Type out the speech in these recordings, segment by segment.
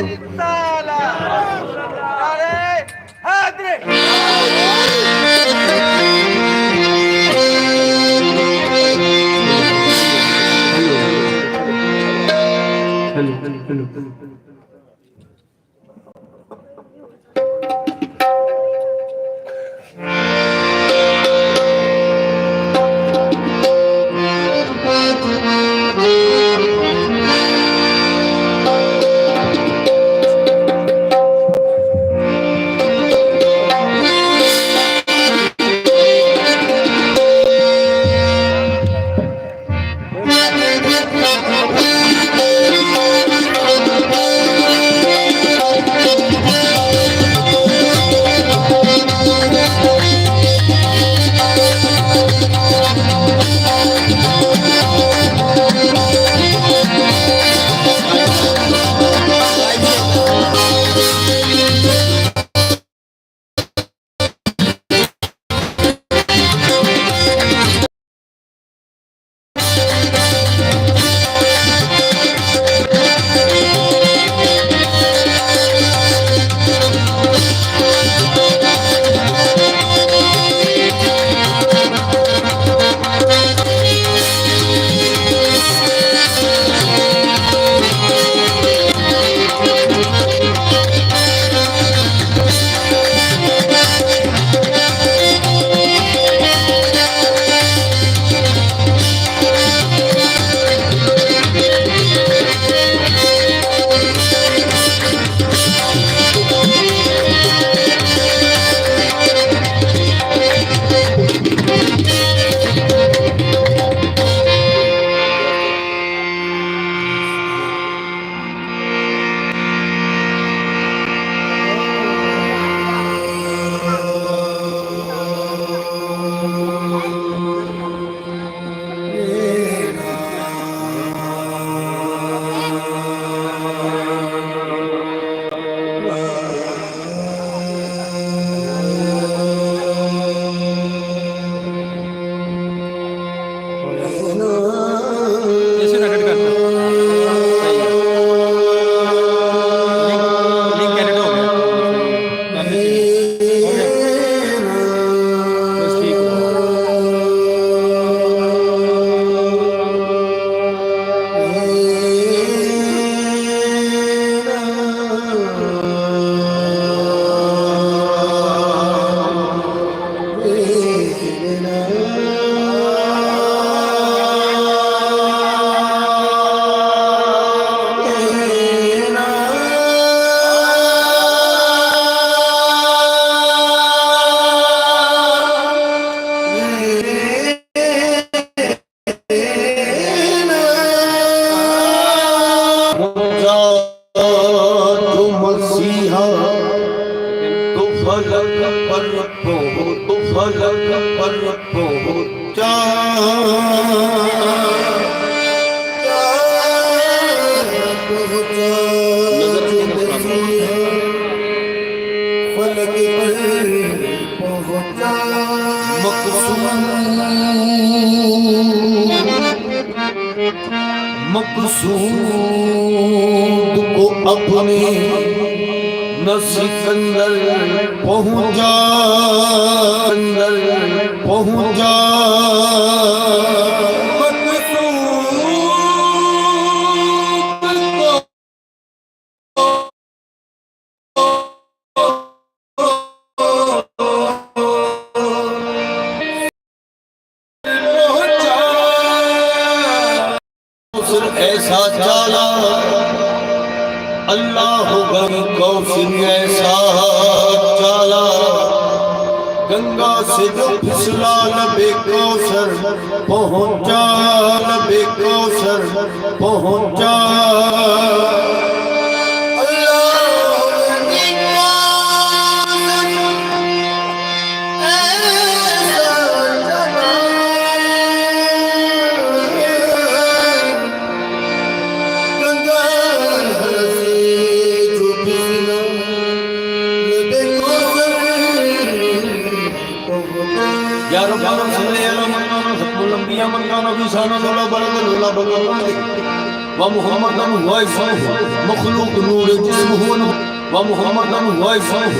रिसाला नारे हैदरी मकसूद को अपने नसीकंदर पहुंचा पहुंचा ऐसा चाला अल्लाह गनी कौसर ऐसा चाला गंगा से जो फिसला लबे कौसर पहुंचा लबे कौसर पहुंचा यारो यारो सुन ले यारो मन मन सब लंबिया मन गाना भी साना लोला बल लोला बल व मुहम्मदन वैसह मखलूक नूर जिस्महुन व मुहम्मदन वैसह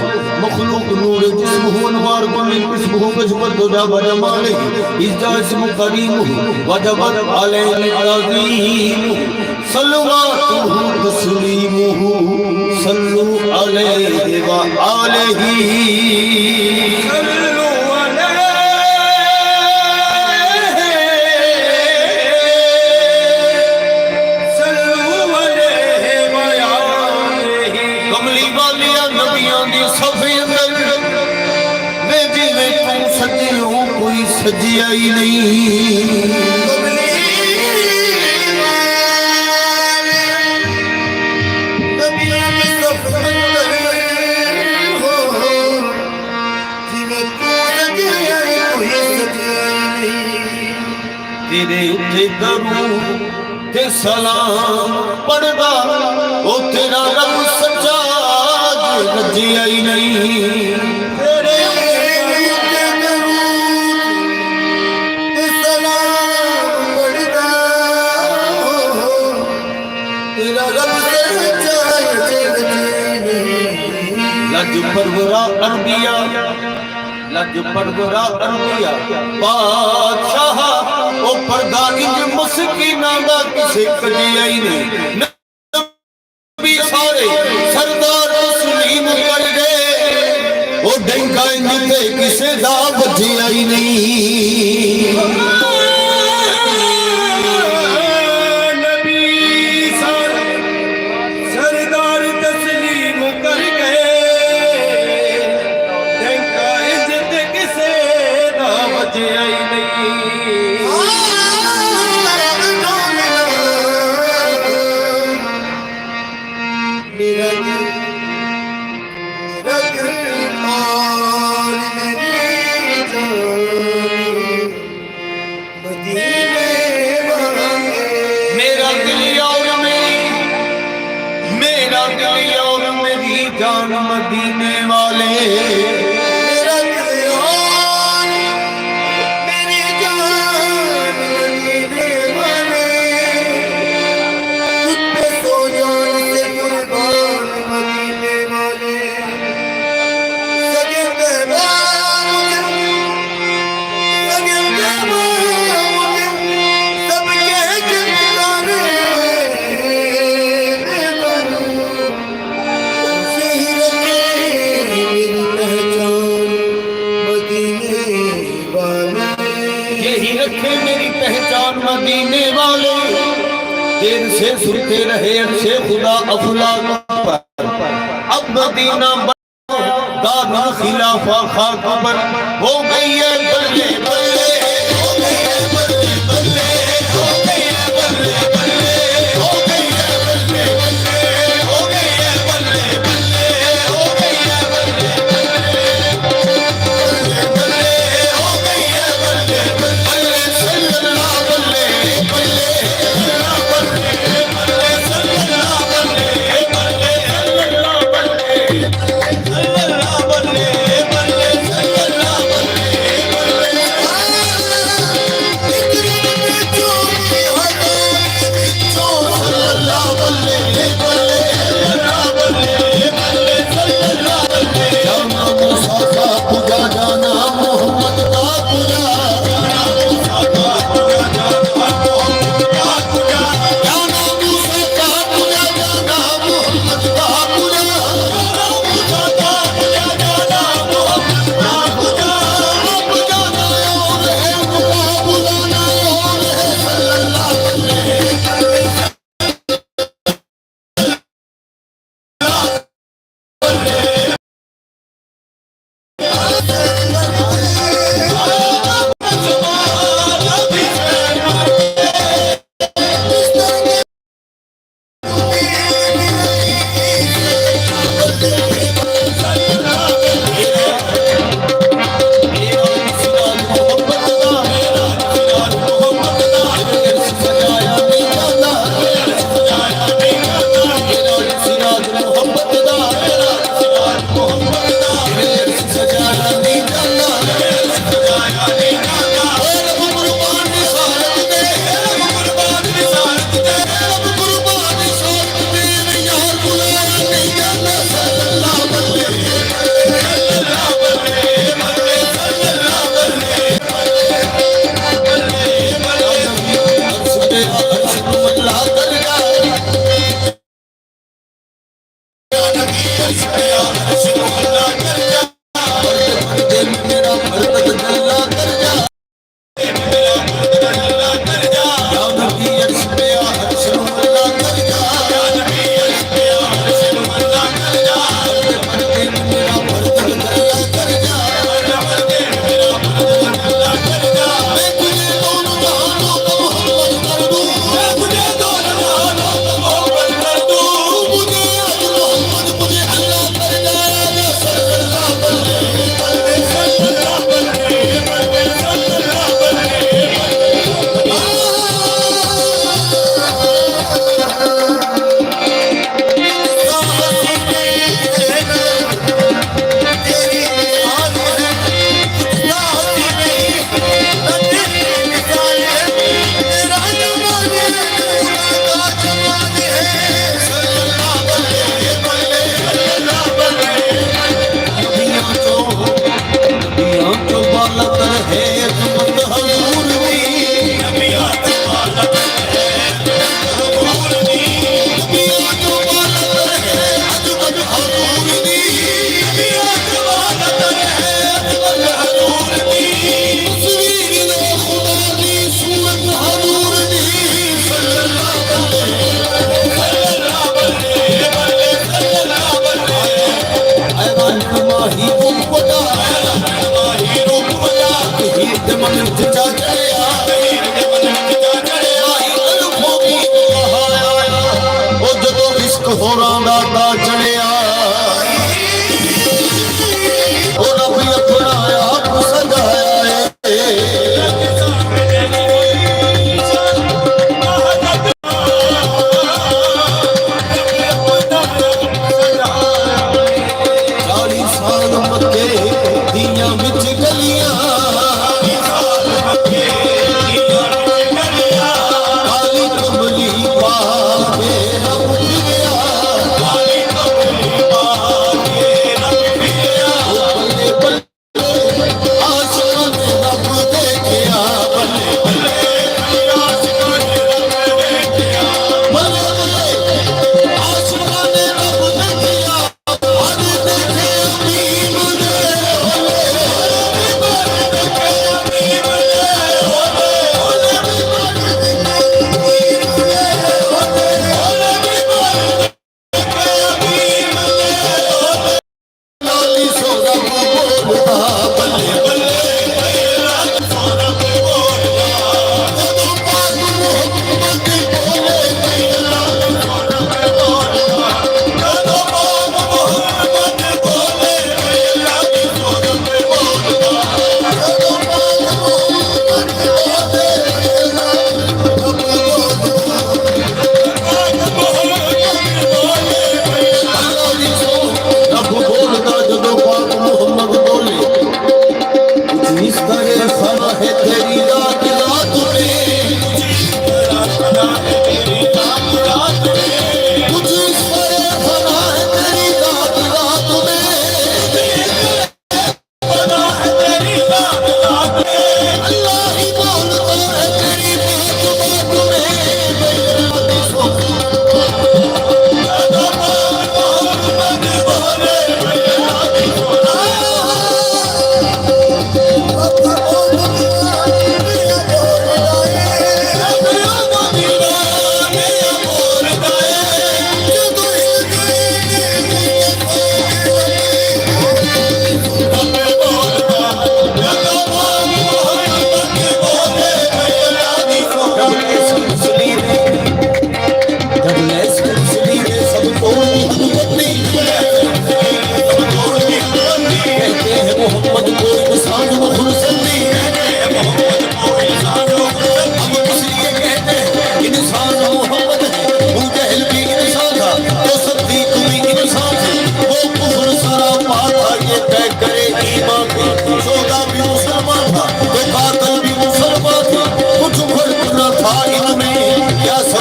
मखलूक नूर जिस्महुन वार कुल इसमहु कजबत दुदा बदमाले इज्जा इसमु करीम वजबत अलैहि अज़ीम सल्लल्लाहु तस्लीमुहु सल्लु अलैहि व आलिही सजिया ही नहीं तेरे उत्ते दरूद ते सलाम पढ़दा ओ तेरा रब सच्चा रजिया ही नहीं लज परवरा अरबिया लज परवरा अरबिया बादशाह ओ पर्दा इंज मुस्किना दा किसे कजिया ही नहीं नबी सारे सरदार तस्लीम कर गए ओ डंका इंज ते किसे दा बजिया ही नहीं जान मदीने वाले मेरा दिल मेरी जान मदीने वाले तुझ पे सो जान से कुर्बान मदीने वाले सगे मेहमान सगे मेहमान सबके जिम्मेदार मदीने वाले देर से सुनते रहे अर्शे खुदा अफला पर अब मदीना दादा खिलाफा खाक पर हो गई है बल्ले बल्ले हो गई है बल्ले बल्ले हो गई है बल्ले बल्ले हो गई है बल्ले बल्ले हो गई है बल्ले बल्ले हो गई है बल्ले बल्ले हो गई है बल्ले बल्ले सल्लल्लाहु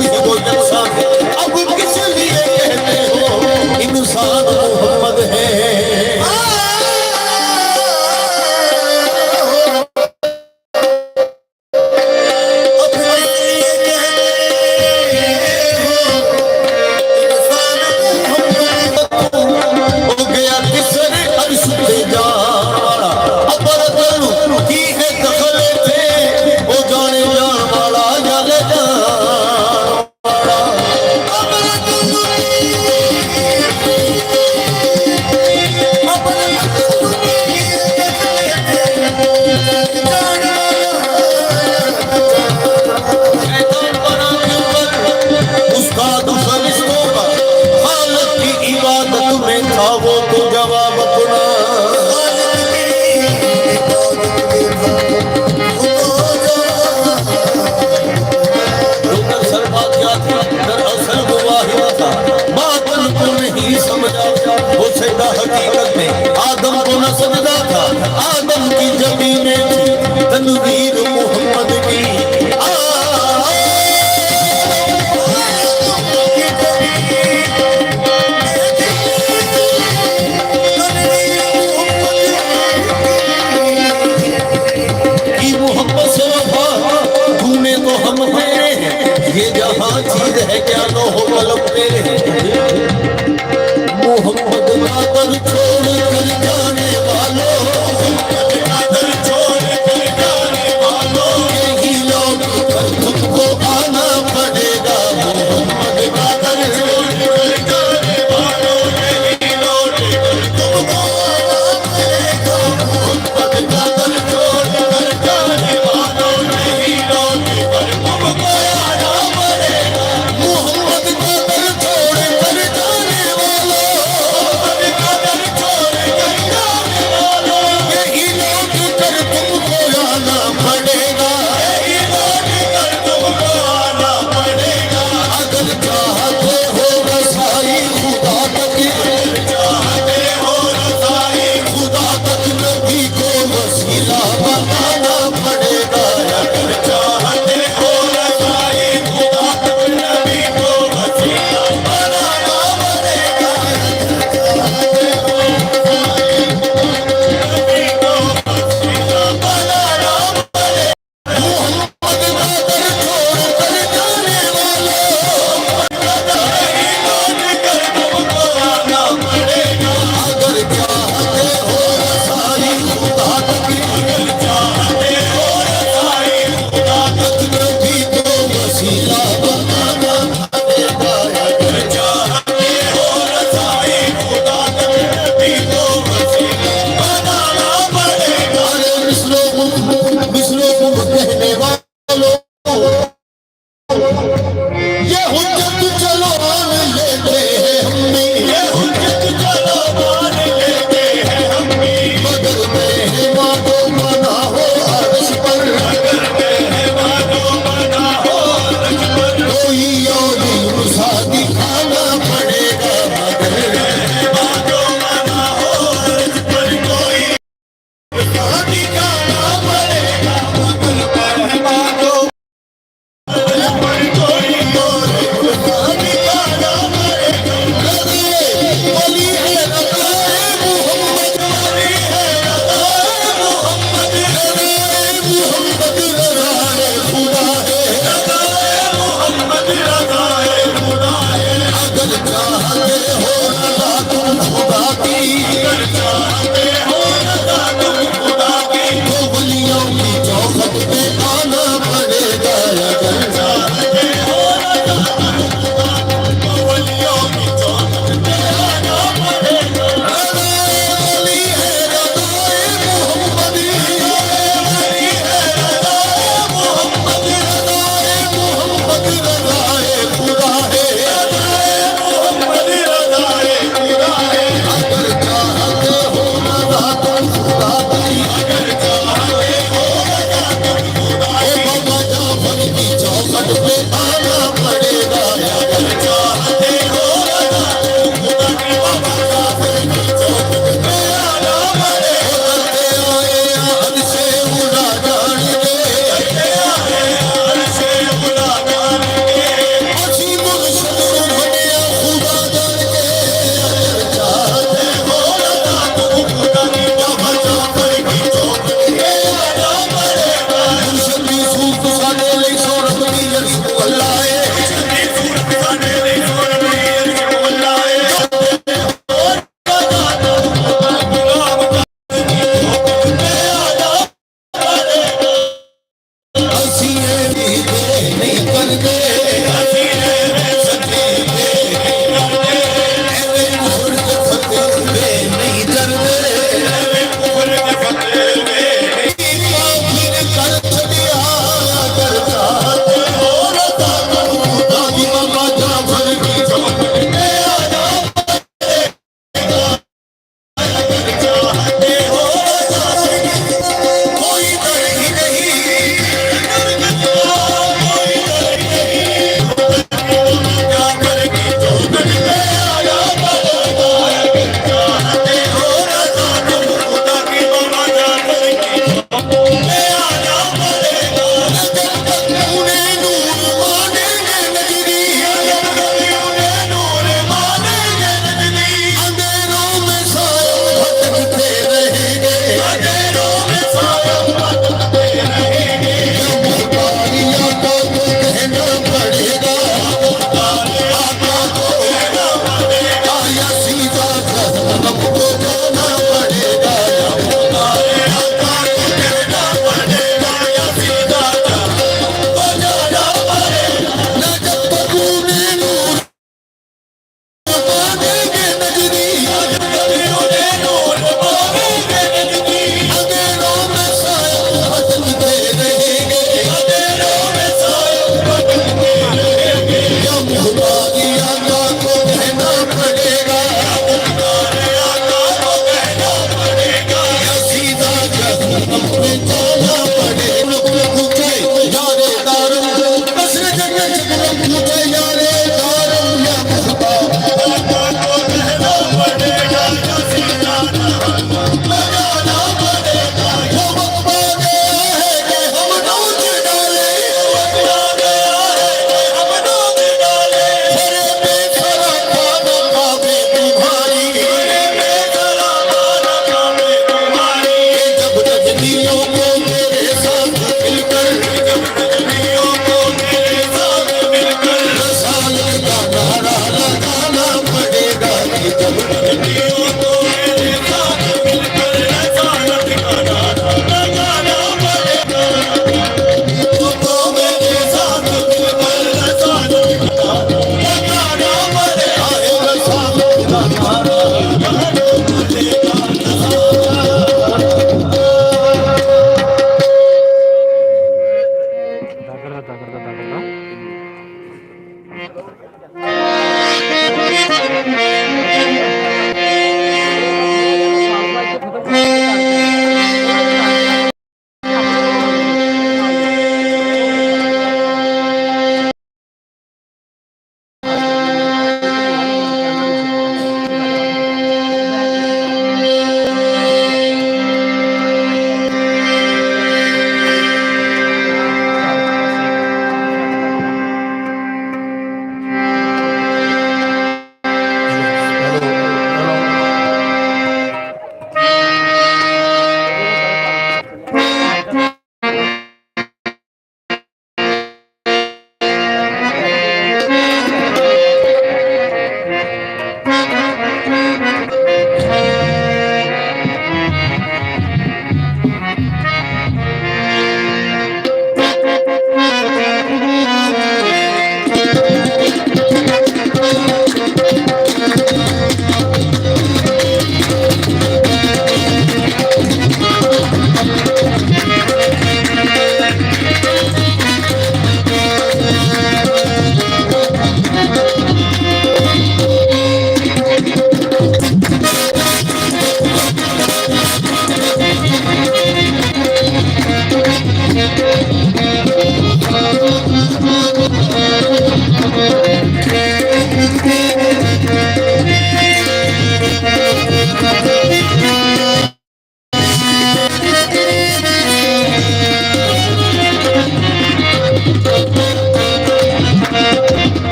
भी वो इंसान है। अब किस लिए कहते हो इंसान मोहम्मद है। वो तो जवाब अपना सरबात क्या था दरअसल वो वाहिद था बात को नहीं समझा वो सैदा हकीकत में आदम को न समझा था आदम की जमीनें थी तनवीर मोहम्मद की ये जहां चीज है क्या नो हो कलम मेरे मोहम्मद नादर छोड़ कर जाने वालों यही लौट कर तुमको आना पड़ेगा मोहम्मद नादर छोड़ कर जाने वालों यही लौट कर तुमको आना पड़ेगा मोहम्मद नादर छोड़ कर जाने वालों यही लौट कर तुमको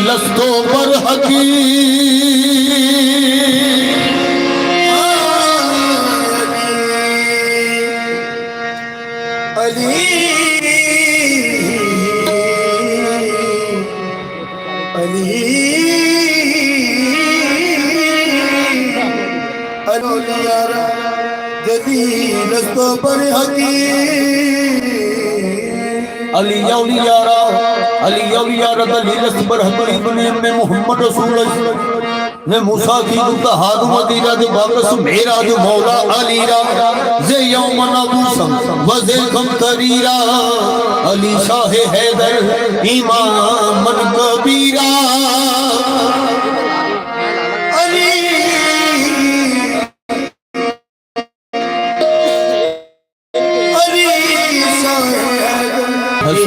लस्तों पर हकी अली अली अलियारा जलील सबर हकीम अली औलियारा दलील सबर हकीम ने में मोहम्मद रसूल ने मूसा की गुतहाद मदीना जो बाकस मेरा जो मौला अलीरा जे यौमन अबूसम वजे कम तरीरा अली शाह हैदर इमाम मन कबीरा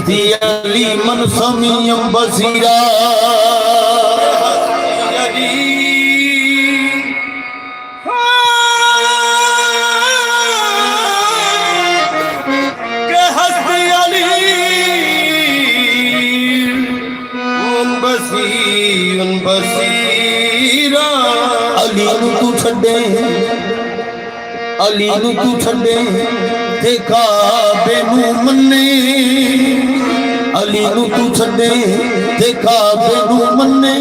हस्ती अली मन समीयम बसीरा अली तू छड़े अली तू छड़े ते काबे नू मन्ने अली तू छड़े ते काबे नू मन्ने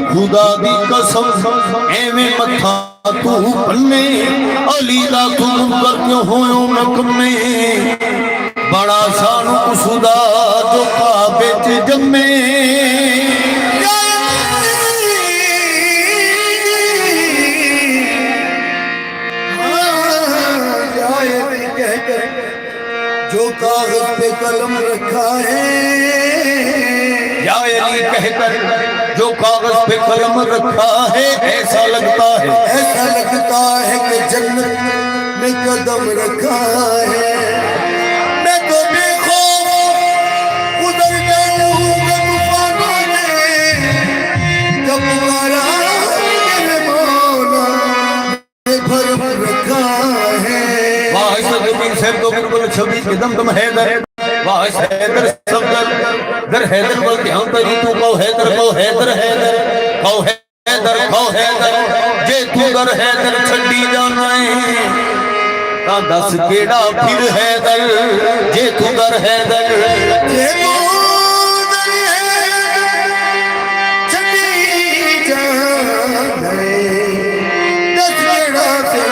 खुदा दी कसम एवें मथा तू पन्ने अली दा तू मुनकर क्यों होयो नकमे बड़ा शान खुदा जो काबे च जम्मे जो कागज पे कलम रखा है या अली कहकर जो कागज पे कलम रखा है ऐसा लगता है कि जन्नत में कदम रखा है मैं तो बेखौफ उधर गया हूँ तूफानों ने जब तुम्हारा मेरे मौला ने भरम रखा है तो बिल्कुल छवि कदम तुम हैदर वाह हैदर सब दर हैदर बोल ध्यान करी तू कहो हैदर जे तू दर हैदर छड़ी जाना है ता दस केड़ा फिर हैदर जे तू दर हैदर जे तू दर हैदर छड़ी जाना है दस केड़ा फिर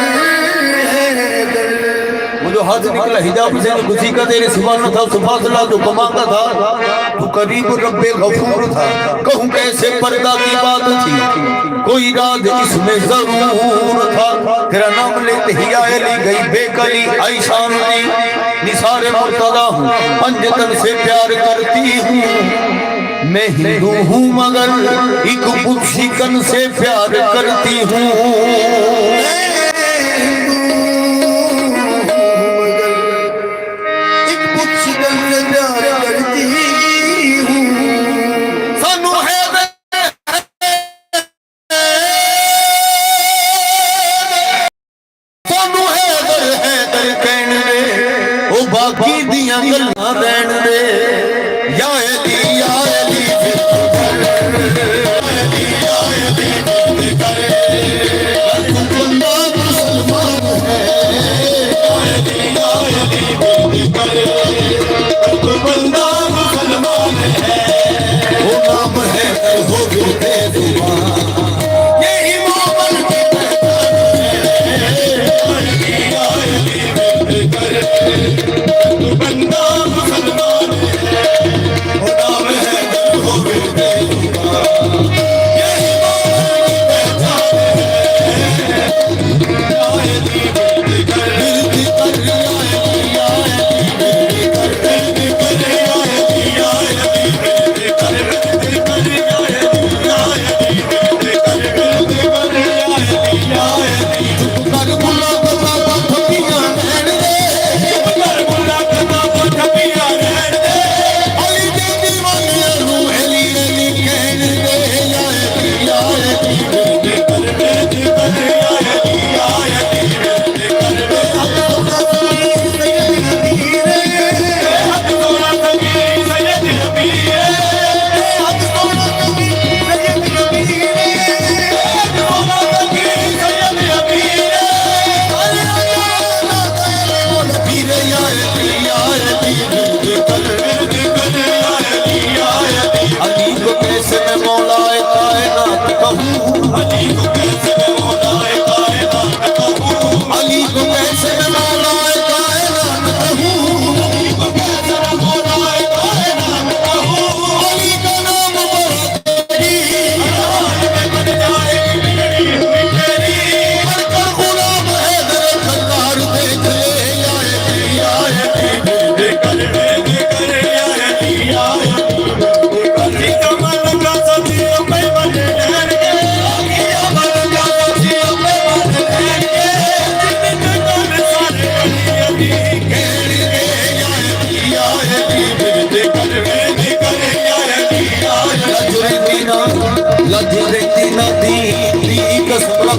जो हाथ निकला हिजाब से जो खुशी का तेरे सुभान था सुभासला जो कमा का था तू करीब रब्बे गफूर था कहूँ कैसे पर्दा की बात थी कोई राज इसमें जरूर था तेरा नाम लेते ही अली गई बेकली आईशान दी निसारे मुर्तदा हूँ पंजतन से प्यार करती हूँ मैं हिंदू हूँ मगर एक शिकन से प्यार करती हूँ बाकी दिया गल्लां रहन दे या अली तू बंदा मुसलमान है तू बंदा मुसलमान है वो नाम है हो गए जुबान यही मोहब्बत की तू बंदा मुसलमान है वो नाम है हो गए जुबान यही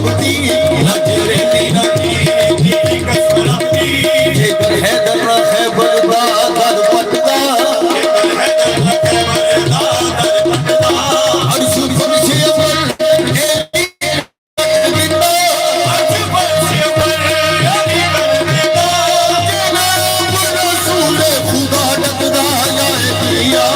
भगती नजरे दीना की कसराती जेकर है दर है बलदा दर पटदा जेकर है दर बलदा दर पटदा अर्श फरश अमर ए बिंदा अर्श फरश अमर यानी बंदा जनाब रसूल खुदा डकदा या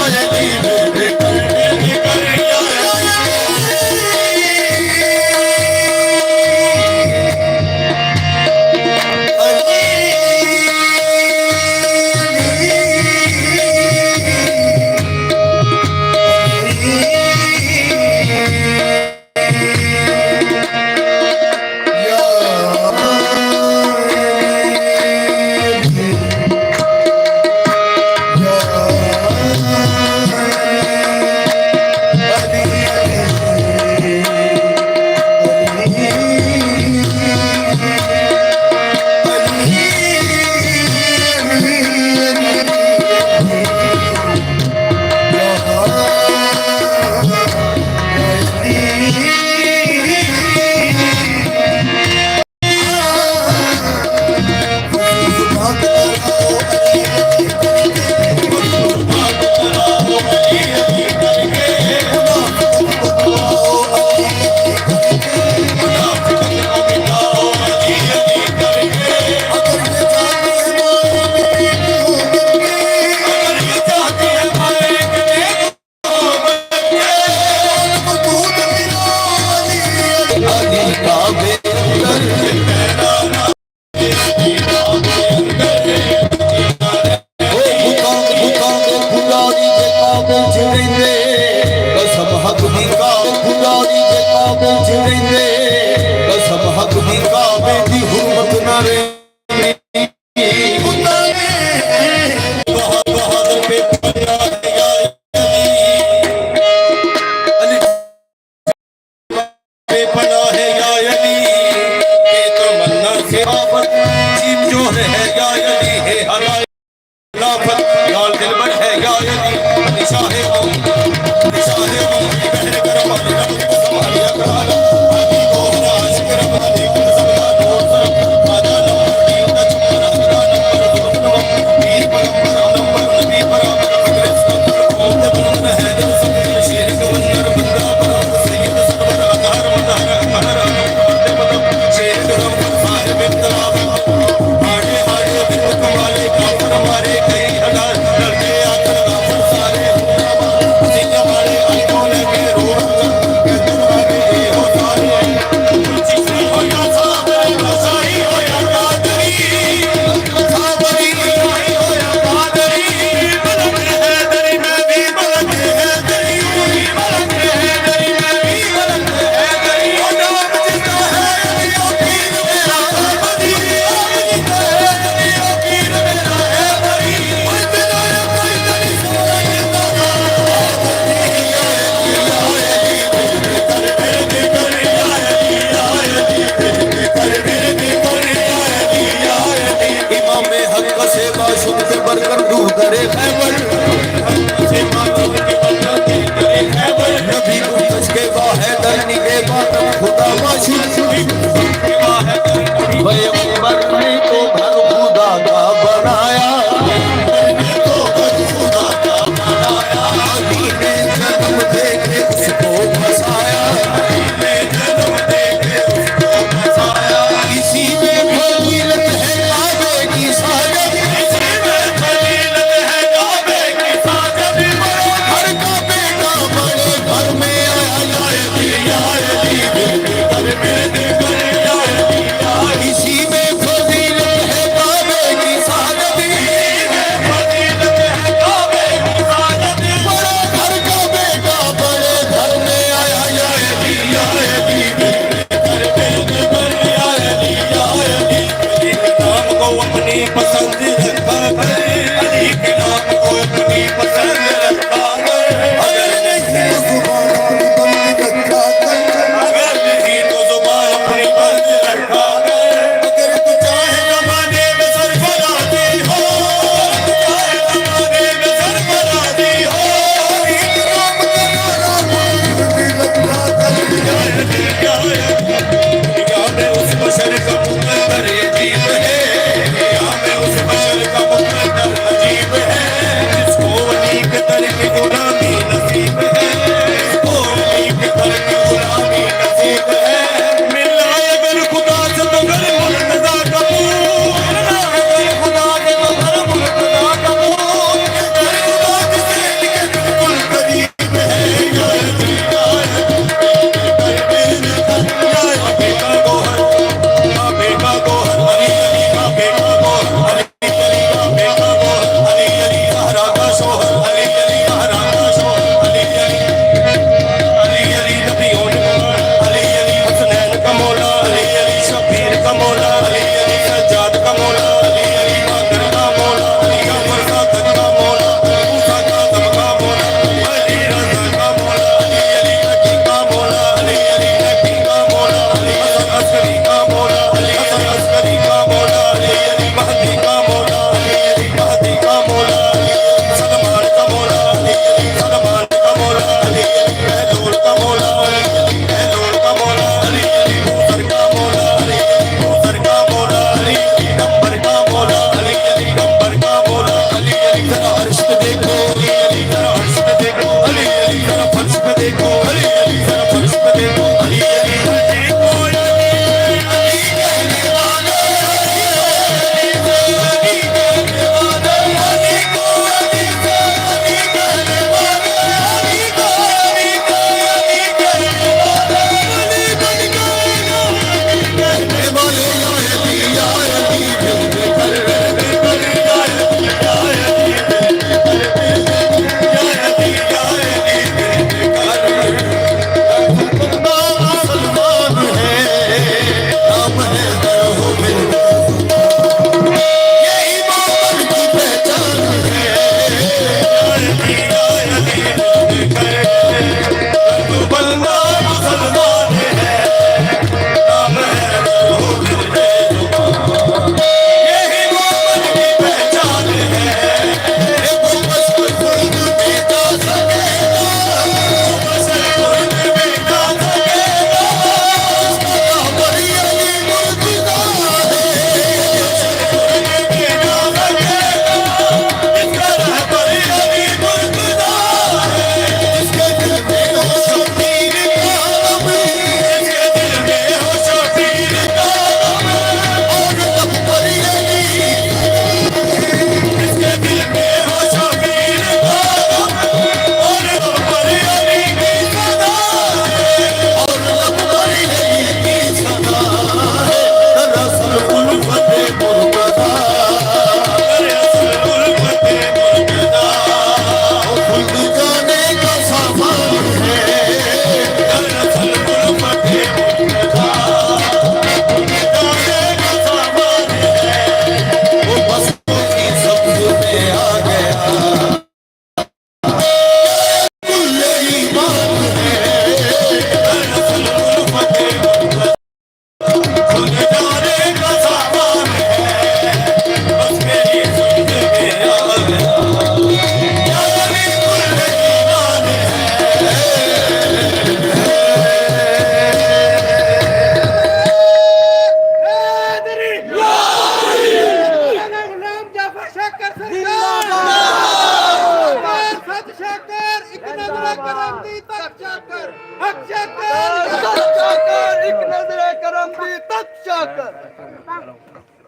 करम दी तक जाकर हक जाकर सच जाकर एक नजर करम दी तक जाकर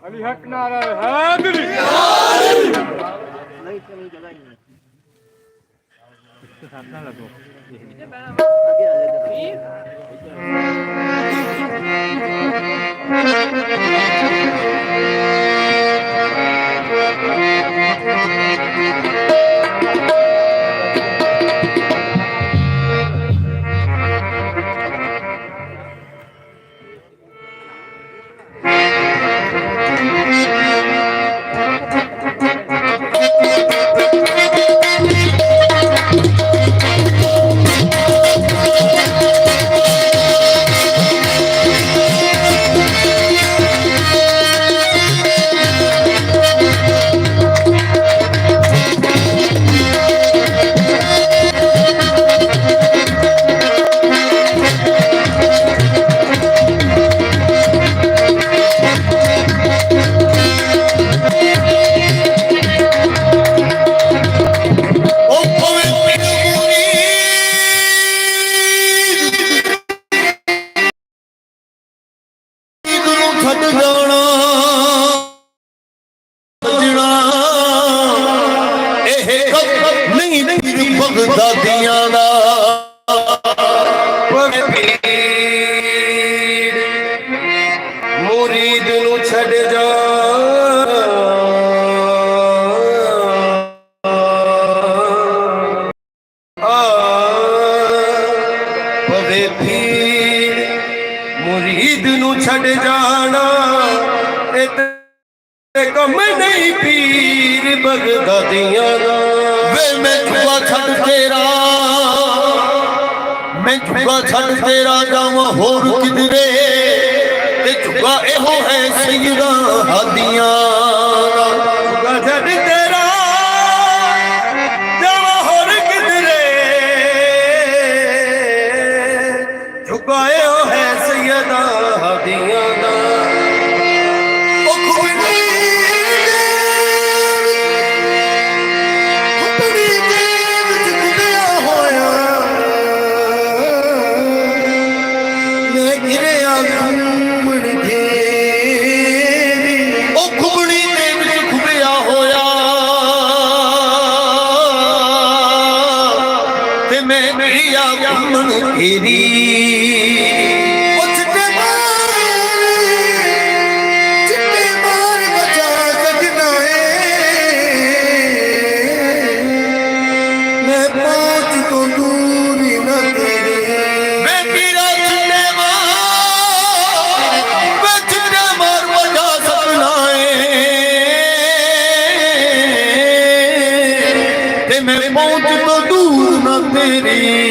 अली हक नारा हैदरी मुरीद नू छड़ जा पवे पीर मुरीद नू छड़ जाना कम नहीं पीर बगदादियां दा वे मैं छुआ छड़ तेरा मैं छुआ छड़ तेरा जावां होर किधरे ते छुआ एहो है सैयदा हादियां छुआ छड़ तेरा जावां होर किधरे छुआ एहो है सैयदा हादियां दा मैं पहुंच तो दूर न तेरी